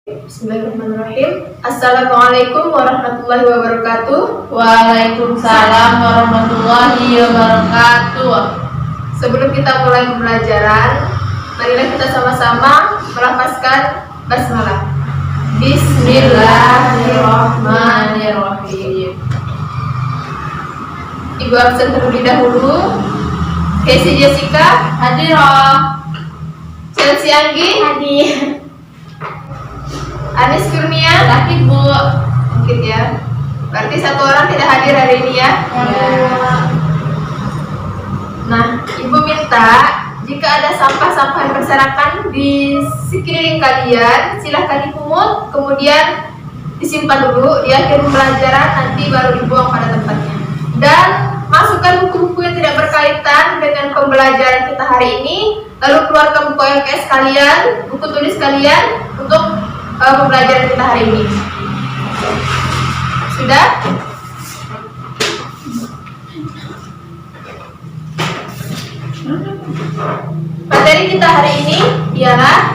Bismillahirrahmanirrahim. Assalamualaikum warahmatullahi wabarakatuh. Waalaikumsalam warahmatullahi wabarakatuh. Sebelum kita mulai pembelajaran, marilah kita sama-sama melafazkan basmalah. Bismillahirrahmanirrahim. Ibu absen terlebih dahulu. Casey Jessica Hadirah. Chelsea Anggi Hadir. Anis Kurnia Sakit Bu. Mungkin ya. Berarti satu orang tidak hadir hari ini ya. Nah, Ibu minta jika ada sampah-sampah yang berserakan di sekeliling kalian, silahkan dipungut, kemudian disimpan dulu di akhir pembelajaran, nanti baru dibuang pada tempatnya. Dan masukkan buku-buku yang tidak berkaitan dengan pembelajaran kita hari ini, lalu keluarkan buku LKS kalian, buku tulis kalian untuk pembelajaran kita hari ini. Sudah? Materi kita hari ini ialah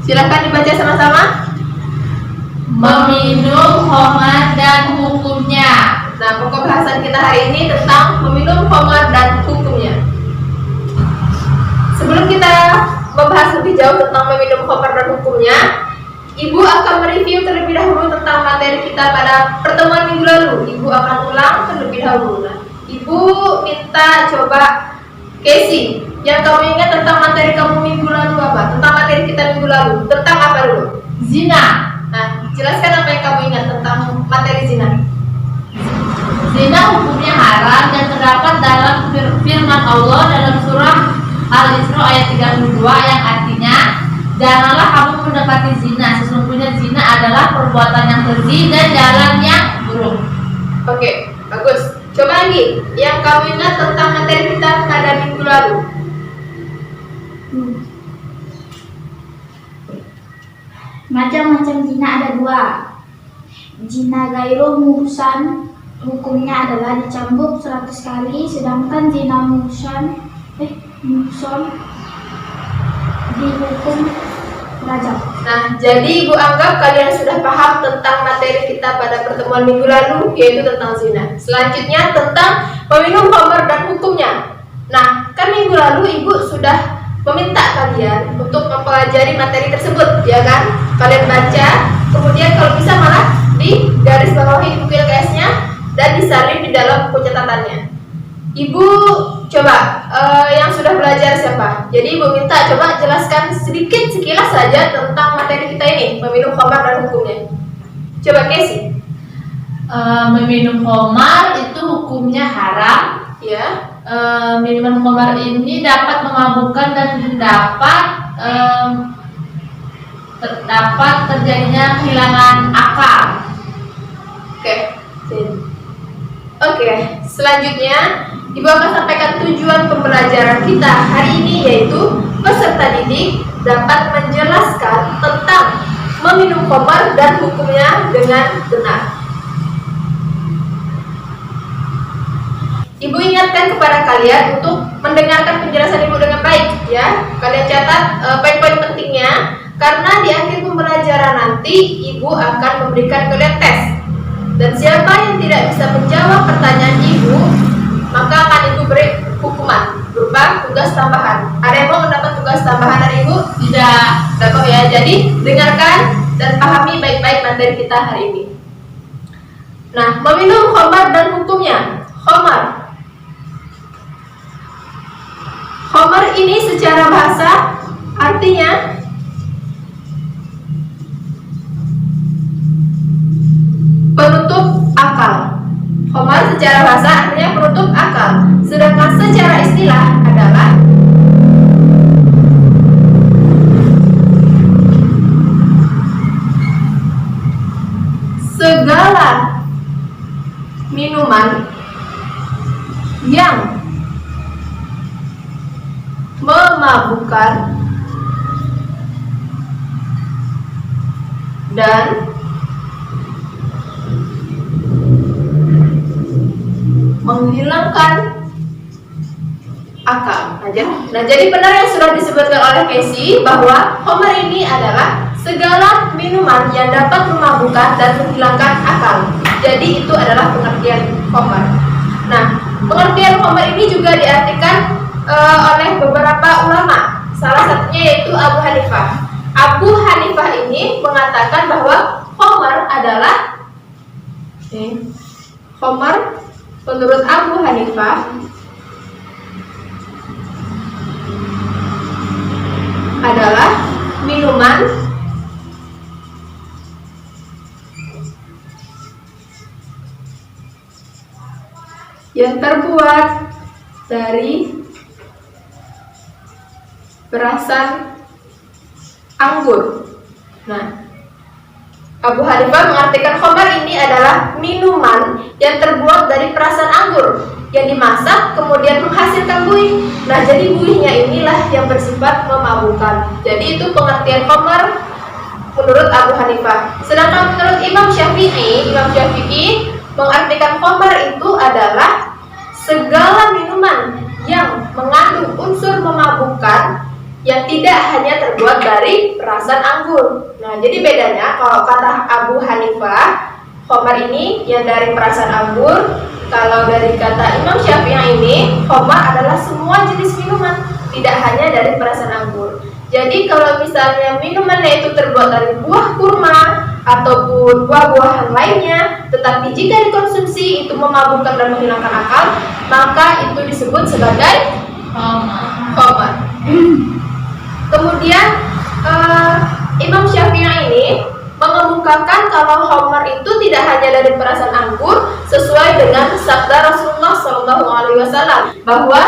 silakan dibaca sama-sama. Meminum khamar dan hukumnya. Nah, pokok bahasan kita hari ini tentang meminum khamar dan hukumnya. Sebelum kita membahas lebih jauh tentang meminum khamar dan hukumnya, Ibu akan mereview terlebih dahulu tentang materi kita pada pertemuan minggu lalu. Ibu akan ulang terlebih dahulu. Nah, Ibu minta coba Casey, yang kamu ingat tentang materi kamu minggu lalu apa? Tentang materi kita minggu lalu, tentang apa dulu? Zina. Nah, jelaskan apa yang kamu ingat tentang materi zina. Zina hukumnya haram dan terdapat dalam firman Allah dalam surah Al-Isra ayat 32 yang artinya, janganlah kamu mendekati zina, sesungguhnya zina adalah perbuatan yang keji dan jalan yang buruk. Oke, bagus. Coba lagi, yang kamu ingat tentang materi kita pada minggu lalu. Macam-macam zina ada dua. Zina gairu muhsan hukumnya adalah dicambuk 100 kali, sedangkan zina muhsan dihukum rajam. Nah, jadi Ibu anggap kalian sudah paham tentang materi kita pada pertemuan minggu lalu, yaitu tentang zina. Selanjutnya tentang meminum khamar dan hukumnya. Nah, kan minggu lalu Ibu sudah meminta kalian untuk mempelajari materi tersebut, ya kan? Kalian baca, kemudian kalau bisa malah di garis bawahi buku LKS-nya dan disalin di dalam buku catatannya. Ibu coba yang sudah belajar siapa? Jadi Ibu minta coba jelaskan sedikit sekilas saja tentang materi kita ini, meminum khamar dan hukumnya. Coba Casey. Meminum khamar itu hukumnya haram. Ya. Minuman khamar ini dapat memabukkan dan terdapat terjadinya kehilangan akal. Oke, selanjutnya Ibu akan sampaikan tujuan pembelajaran kita hari ini, yaitu peserta didik dapat menjelaskan tentang meminum khamar dan hukumnya dengan benar. Ibu ingatkan kepada kalian untuk mendengarkan penjelasan Ibu dengan baik, ya. Kalian catat poin-poin pentingnya, karena di akhir pembelajaran nanti Ibu akan memberikan kalian tes. Dan siapa yang tidak bisa menjawab pertanyaan Ibu, maka akan Ibu beri hukuman berupa tugas tambahan. Ada yang mau mendapat tugas tambahan dari Ibu? Tidak. Tidak ya. Jadi dengarkan dan pahami baik-baik materi kita hari ini. Nah, meminum khamar dan hukumnya. Khamar ini secara bahasa artinya penutup akal. Khamar secara bahasa artinya penutup akal. Sedangkan secara istilah adalah segala minuman yang memabukkan dan menghilangkan akal. Nah, jadi benar yang sudah disebutkan oleh Casey bahwa khamar ini adalah segala minuman yang dapat memabukkan dan menghilangkan akal. Jadi itu adalah pengertian khamar. Nah, pengertian khamar ini juga diartikan oleh beberapa ulama. Salah satunya yaitu Abu Hanifah. Abu Hanifah ini mengatakan bahwa khamar adalah khamar menurut Abu Hanifah adalah minuman yang terbuat dari perasan anggur. Nah, Abu Hanifah mengartikan khamar ini adalah minuman yang terbuat dari perasan anggur yang dimasak kemudian menghasilkan buih. Nah, jadi buihnya inilah yang bersifat memabukkan. Jadi itu pengertian khamar menurut Abu Hanifah. Sedangkan menurut Imam Syafi'i mengartikan khamar itu adalah segala minuman yang mengandung unsur memabukkan yang tidak hanya terbuat dari perasan anggur. Nah, jadi bedanya kalau kata Abu Hanifah, khamar ini yang dari perasan anggur. Kalau dari kata Imam Syafi'i ini, khamar adalah semua jenis minuman, tidak hanya dari perasan anggur. Jadi kalau misalnya minumannya itu terbuat dari buah kurma ataupun buah-buahan lainnya, tetapi jika dikonsumsi itu memabukkan dan menghilangkan akal, maka itu disebut sebagai khamar. Kemudian Imam Syafi'i ini mengemukakan kalau khamar itu tidak hanya dari perasan anggur, sesuai dengan sabda Rasulullah SAW bahwa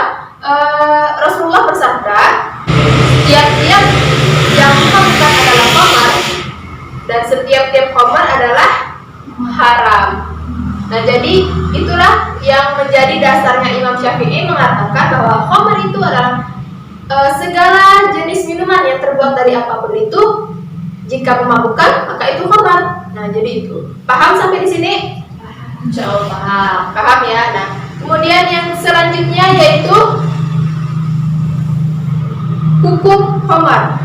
Rasulullah bersabda, setiap-tiap yang memabukkan adalah khamar dan setiap-tiap khamar adalah haram. Nah, jadi itulah yang menjadi dasarnya Imam Syafi'i mengatakan bahwa khamar itu adalah segala jenis minuman yang terbuat dari apapun itu, jika memabukkan maka itu khamar. Nah, jadi itu. Paham sampai di sini? Insya Allah paham. Paham ya. Nah, kemudian yang selanjutnya yaitu hukum khamar.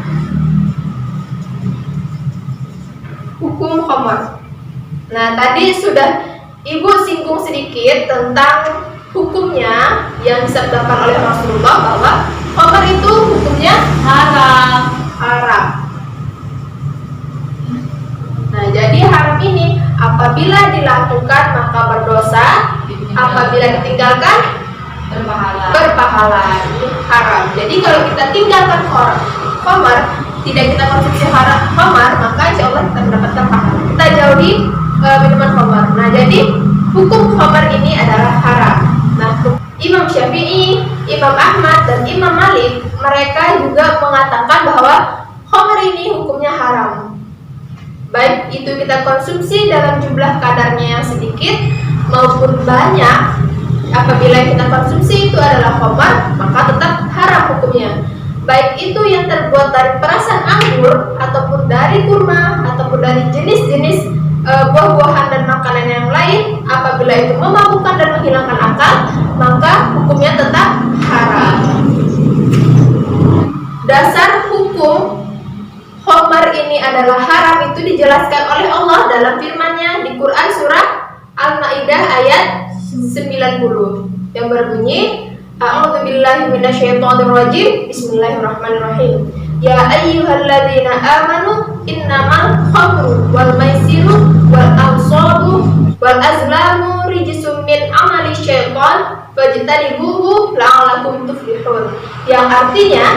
Hukum khamar. Nah, tadi sudah Ibu singgung sedikit tentang hukumnya yang disabdakan oleh Rasulullah bahwa khamar itu hukumnya haram. Nah, jadi haram ini apabila dilakukan maka berdosa, apabila ditinggalkan berpahala. Ini haram. Jadi kalau kita tinggalkan khamar, tidak kita konsumsi khamar, maka insya Allah kita mendapatkan pahala. Kita jauhi minuman khamar. Nah, jadi hukum khamar ini adalah haram. Nah, Imam Syafi'i, Imam Ahmad, dan Imam Malik mereka juga mengatakan bahwa khamar ini hukumnya haram. Baik itu kita konsumsi dalam jumlah kadarnya yang sedikit maupun banyak, apabila kita konsumsi itu adalah khamar, maka tetap haram hukumnya. Baik itu yang terbuat dari perasan anggur ataupun dari kurma ataupun dari jenis-jenis buah-buahan dan makanan yang lain, apabila itu memabukkan dan menghilangkan akal, maka hukumnya tetap haram. Dasar hukum khamar ini adalah haram itu dijelaskan oleh Allah dalam firman-Nya di Quran surah Al-Maidah ayat 90 yang berbunyi, A'udzubillahi minasyaitonirrajim, Bismillahirrahmanirrahim. Ya ayyuhalladzina amanu innamal khamru wal maisiru wal ansabu wal azlamu rijsum min amali syaitan fajtanibuhu la'allakum tuflihun. Yang artinya,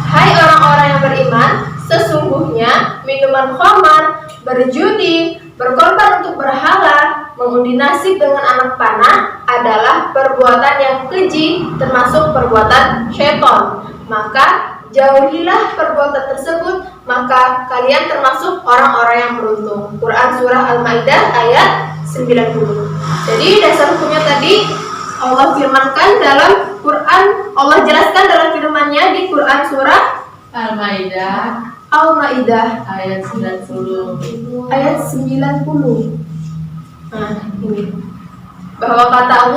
hai orang-orang yang beriman, sesungguhnya minuman khamar, berjudi, berkorban untuk berhala, mengundi nasib dengan anak panah adalah perbuatan yang keji, termasuk perbuatan syaitan. Maka jauhilah perbuatan tersebut, maka kalian termasuk orang-orang yang beruntung. Quran surah Al-Maidah ayat 90. Jadi dasar hukumnya tadi Allah firmankan dalam Quran, Allah jelaskan dalam firman-Nya di Quran surah Al-Maidah Al-Maidah ayat 90. ayat 90. Nah, ini bahwa kata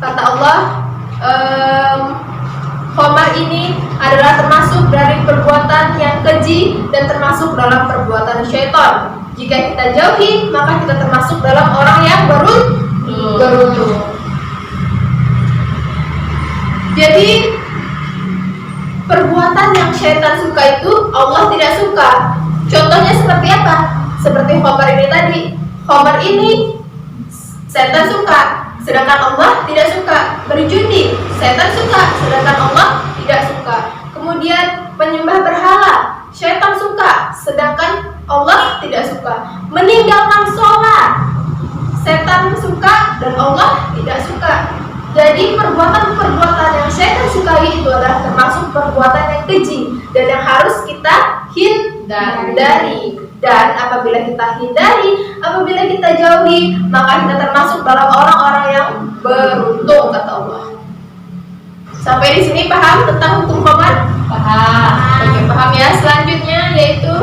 Allah khamar ini adalah termasuk dari perbuatan yang keji dan termasuk dalam perbuatan syaitan. Jika kita jauhi, maka kita termasuk dalam orang yang beruntung. Jadi perbuatan yang syaitan suka itu Allah tidak suka. Contohnya seperti apa? Seperti khamar ini tadi. Khamar ini syaitan suka, sedangkan Allah tidak suka. Berjudi, syaitan suka, sedangkan Allah tidak suka. Kemudian menyembah berhala, syaitan suka, sedangkan Allah tidak suka. Meninggalkan sholat, setan suka dan Allah tidak suka. Jadi perbuatan-perbuatan yang syaitan sukai itu adalah termasuk perbuatan yang keji dan yang harus kita hindari. Dan apabila kita hindari, apabila kita jauhi, maka kita termasuk dalam orang-orang yang beruntung, kata Allah. Sampai di sini paham tentang hukum khamar? Paham. Oke, paham ya. Selanjutnya yaitu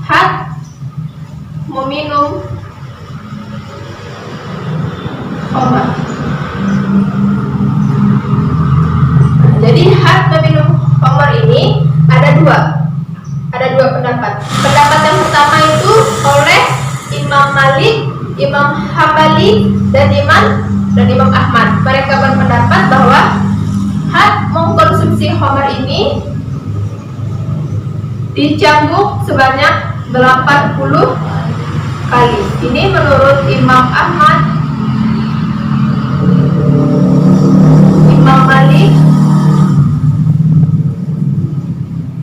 had meminum khamar. Jadi had meminum khamar ini ada dua pendapat. Pendapat yang pertama itu oleh Imam Malik, Imam Hambali, dan Imam Ahmad. Mereka berpendapat bahwa had mengkonsumsi khamar ini dicambuk sebanyak 80 kali. Ini menurut Imam Ahmad, Imam Malik,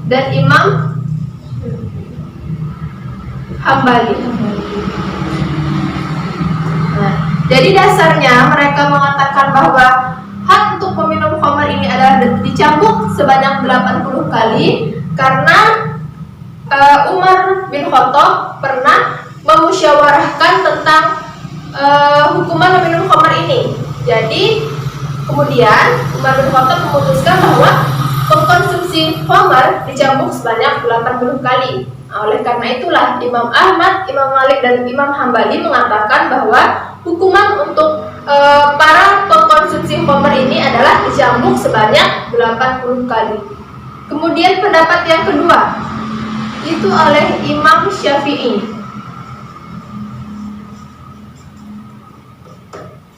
dan Imam Hambali. Nah, jadi dasarnya mereka mengatakan bahwa had untuk meminum khamar ini adalah dicambuk sebanyak 80 kali karena Umar bin Khattab pernah memusyawarahkan tentang hukuman meminum khamar ini. Jadi kemudian Umar bin Khattab memutuskan bahwa mengkonsumsi khamar dicambuk sebanyak 80 kali. Nah, oleh karena itulah Imam Ahmad, Imam Malik, dan Imam Hambali mengatakan bahwa hukuman untuk para pengkonsumsi khamar ini adalah dicambuk sebanyak 80 kali. Kemudian pendapat yang kedua itu oleh Imam Syafi'i.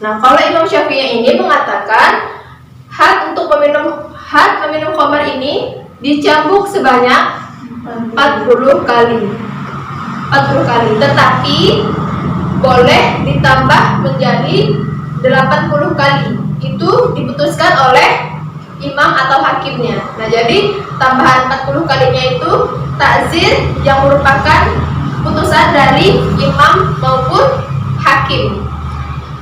Nah, kalau Imam Syafi'i ini mengatakan had meminum khamar ini dicambuk sebanyak 40 kali. Tetapi boleh ditambah menjadi 80 kali. Itu diputuskan oleh imam atau hakimnya. Nah, jadi tambahan 40 kalinya itu takzir yang merupakan putusan dari imam maupun hakim.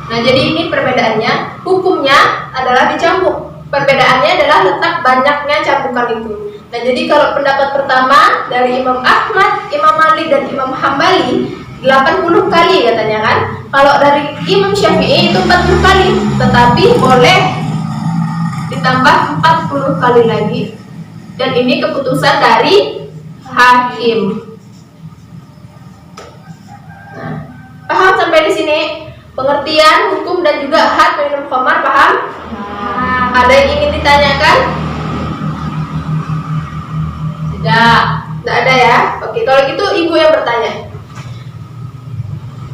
Nah, jadi ini perbedaannya. Hukumnya adalah dicambuk. Perbedaannya adalah letak banyaknya cambukan itu. Nah, jadi kalau pendapat pertama dari Imam Ahmad, Imam Malik, dan Imam Hambali 80 kali katanya kan. Kalau dari Imam Syafi'i itu 40 kali, tetapi boleh ditambah 40 kali lagi. Dan ini keputusan dari hakim. Nah, paham sampai di sini? Pengertian hukum dan juga had minum khamar, paham? Ada yang ingin ditanyakan? Tidak. Tidak ada ya? Oke, kalau gitu ibu yang bertanya.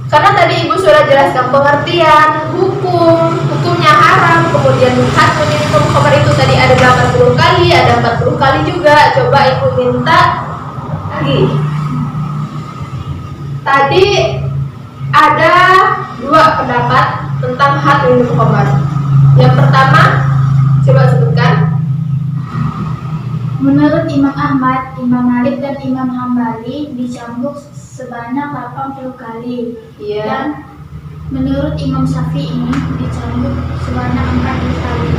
Karena tadi ibu sudah jelaskan pengertian, hukumnya haram, kemudian had minum khamar itu tadi ada 80 kali, ada 40 kali juga. Coba ibu minta lagi. Tadi ada dua pendapat tentang had minum khamar. Yang pertama, coba sebutkan. Menurut Imam Ahmad, Imam Malik, dan Imam Hambali dicambuk sebanyak 80 kali. Iya. Dan menurut Imam Syafi'i dicambuk sebanyak 40 kali.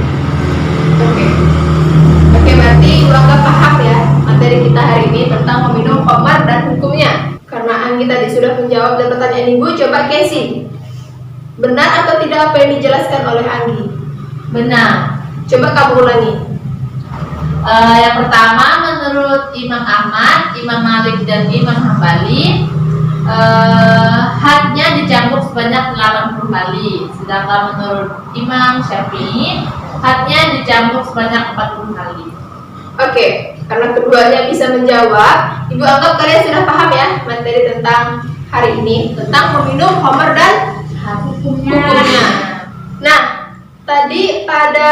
Oke, berarti Ulangga paham ya materi kita hari ini tentang meminum khamar dan hukumnya. Karena Anggi tadi sudah menjawab dan pertanyaan ibu, coba Casey, benar atau tidak apa yang dijelaskan oleh Anggi? Benar. Coba kamu ulangi. Yang pertama, menurut Imam Ahmad, Imam Malik dan Imam Hambali, hadnya dicambuk sebanyak 80 kali. Sedangkan menurut Imam Syafi'i, hadnya dicambuk sebanyak 40 kali. Oke, karena keduanya bisa menjawab, Ibu anggap kalian sudah paham ya materi tentang hari ini, tentang meminum khamr dan Hukumnya. Nah, tadi pada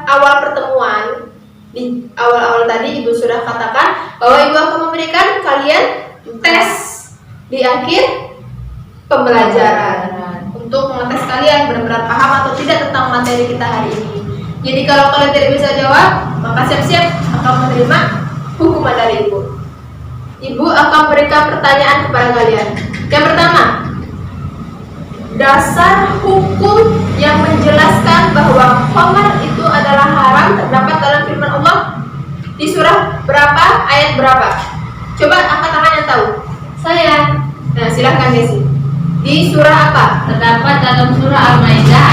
awal pertemuan, di awal-awal tadi Ibu sudah katakan bahwa Ibu akan memberikan kalian tes di akhir pembelajaran untuk mengetes kalian benar-benar paham atau tidak tentang materi kita hari ini. Jadi kalau kalian tidak bisa jawab, maka siap-siap akan menerima hukuman dari Ibu. Ibu akan memberikan pertanyaan kepada kalian. Yang pertama, dasar hukum yang menjelaskan bahwa khamr itu adalah haram terdapat dalam firman Allah di surah berapa, ayat berapa? Coba angkat tangan yang tahu. Saya Nah, silahkan Desi. Di surah apa? terdapat dalam surah Al-Maidah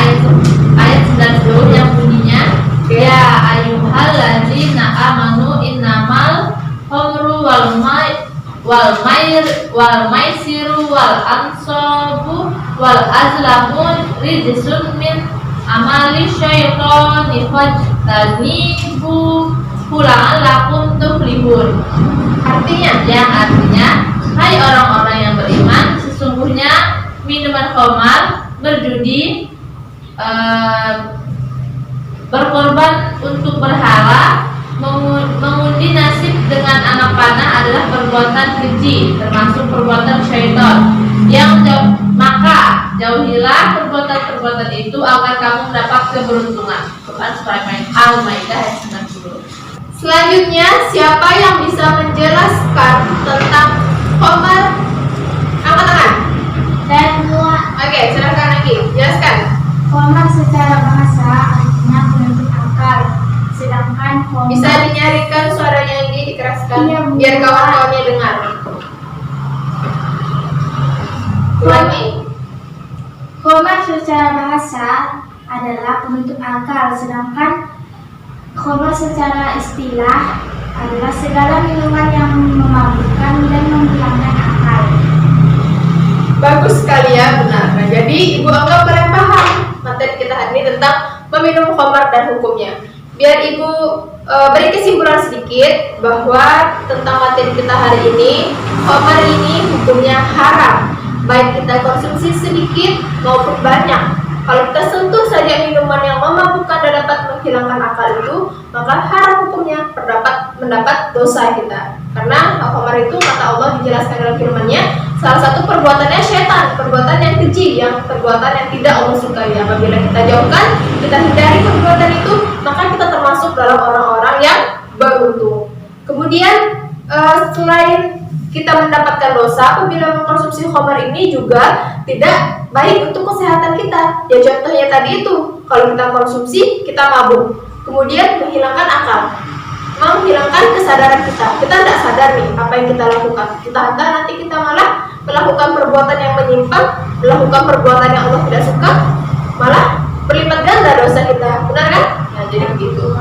ayat 90 yang bunyinya, ya ayyuhalladzina amanu innamal khamru wal maisiru wal ansabu wal azlamu rijsun min amali syaitani fajtanibu la'allakum tuflihun. Artinya, hai orang-orang yang beriman, sesungguhnya minuman khamar, berjudi, berkorban untuk berhala, mengundi nasib dengan anak panah adalah perbuatan keji, termasuk perbuatan syaitan. Maka jauhilah perbuatan-perbuatan itu agar kamu mendapat keberuntungan. Quran surah Al-Maidah ayat 90. Selanjutnya, siapa yang bisa menjelaskan tentang khamr? Angkat tangan. Saya semua. Oke, silakan lagi. Jelaskan. Khamr secara bahasa artinya penutup akal. Sedangkan khamr Bisa dinyarikan suaranya ini, dikeraskan Iya, Bu. biar kawan-kawannya dengar. Ulangi. khamr secara bahasa adalah penutup akal. Sedangkan khamr secara istilah adalah segala minuman yang memabukkan dan menghilangkan akal. Bagus sekali ya, benar. Nah, jadi Ibu anggap kalian paham materi kita hari ini tentang meminum khamr dan hukumnya. Biar Ibu beri kesimpulan sedikit bahwa tentang materi kita hari ini, khamr ini hukumnya haram, baik kita konsumsi sedikit maupun banyak. Kalau kita sentuh saja minuman yang memabukkan dan dapat menghilangkan akal itu, maka haram hukumnya, mendapat dosa kita. Karena khamr itu kata Allah dijelaskan dalam firman-Nya, salah satu perbuatannya syaitan, perbuatan yang keji, yang perbuatan yang tidak Allah sukai. Apabila kita jauhkan, kita hindari perbuatan itu, maka kita termasuk dalam orang-orang yang beruntung. Kemudian selain kita mendapatkan dosa apabila mengkonsumsi khamr ini juga tidak baik untuk kesehatan kita. Ya contohnya tadi itu, kalau kita konsumsi kita mabuk, kemudian menghilangkan akal, menghilangkan kesadaran kita. Kita tidak sadar nih apa yang kita lakukan. Kita nanti kita malah melakukan perbuatan yang menyimpang, melakukan perbuatan yang Allah tidak suka, malah berlipat ganda dosa kita. Benar kan? Nah, jadi begitu.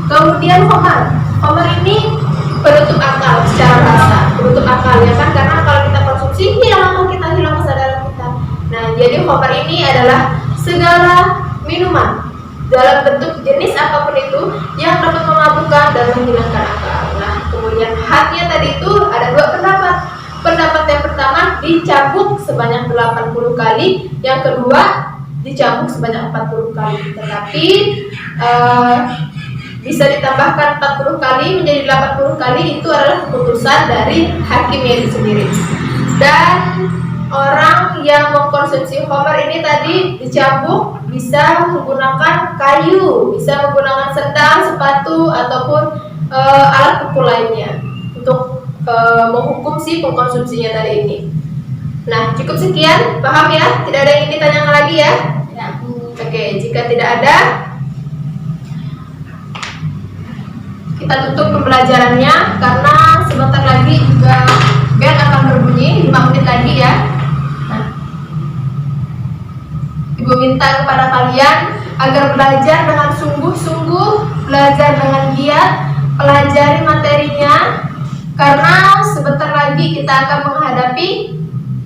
Kemudian khamr ini penutup akal secara bahasa, penutup akal ya kan, karena kalau kita konsumsi hilang akal kita, hilang kesadaran kita. Nah, jadi khamr ini adalah segala minuman dalam bentuk jenis apapun itu yang dapat memabukkan dan menghilangkan akal. Nah, kemudian hadnya tadi itu ada dua pendapat. Pendapat yang pertama dicambuk sebanyak 80 kali, yang kedua dicambuk sebanyak 40 kali. Tetapi bisa ditambahkan 40 kali menjadi 80 kali, itu adalah keputusan dari hakimnya itu sendiri. Dan orang yang mengkonsumsi khamr ini tadi dicambuk bisa menggunakan kayu, bisa menggunakan sendal, sepatu, ataupun alat pukul lainnya untuk menghukum si pengkonsumsinya tadi ini. Nah, cukup sekian, paham ya? Tidak ada yang ingin ditanyakan lagi ya? Oke, jika tidak ada, kita tutup pembelajarannya karena sebentar lagi juga bel akan berbunyi, 5 menit lagi ya. Nah, Ibu minta kepada kalian agar belajar dengan sungguh-sungguh, belajar dengan giat pelajari materinya karena sebentar lagi kita akan menghadapi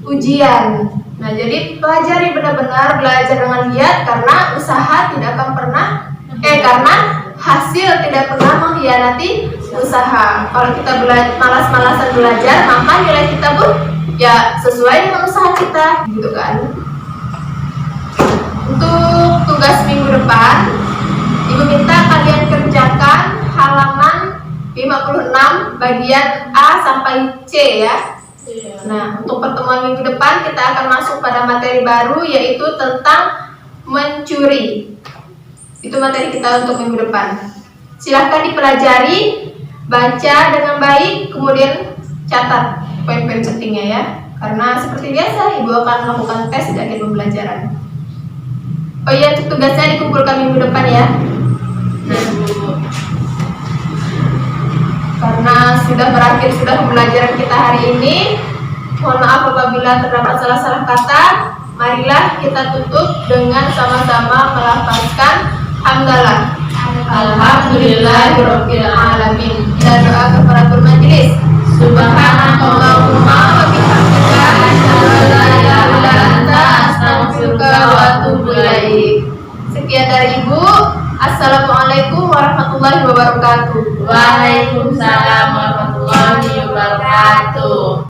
ujian. Nah, jadi pelajari benar-benar, belajar dengan giat karena usaha tidak akan pernah karena hasil tidak pernah mengkhianati usaha. Kalau kita malas-malasan belajar, maka nilai kita pun ya sesuai dengan usaha kita, gitu kan. Untuk tugas minggu depan, Ibu minta kalian kerjakan halaman 56 bagian A sampai C ya. Nah, untuk pertemuan minggu depan kita akan masuk pada materi baru, yaitu tentang mencuri. Itu materi kita untuk minggu depan. Silahkan dipelajari, baca dengan baik, kemudian catat poin-poin pentingnya ya. Karena seperti biasa, Ibu akan melakukan tes di akhir pembelajaran. Oh iya, untuk tugasnya dikumpulkan minggu depan ya. Karena sudah berakhir pembelajaran kita hari ini. Mohon maaf apabila terdapat salah-salah kata. Marilah kita tutup dengan sama-sama melafazkan hamdalah. Alhamdulillahirabbil alamin. Dan doa kafaratul majelis. Subhanakallahumma wa bihamdika asyhadu an la ilaha illa anta astaghfiruka wa atubu ilaik. Sekian dari Ibu. Assalamualaikum warahmatullahi wabarakatuh. Waalaikumsalam warahmatullahi wabarakatuh.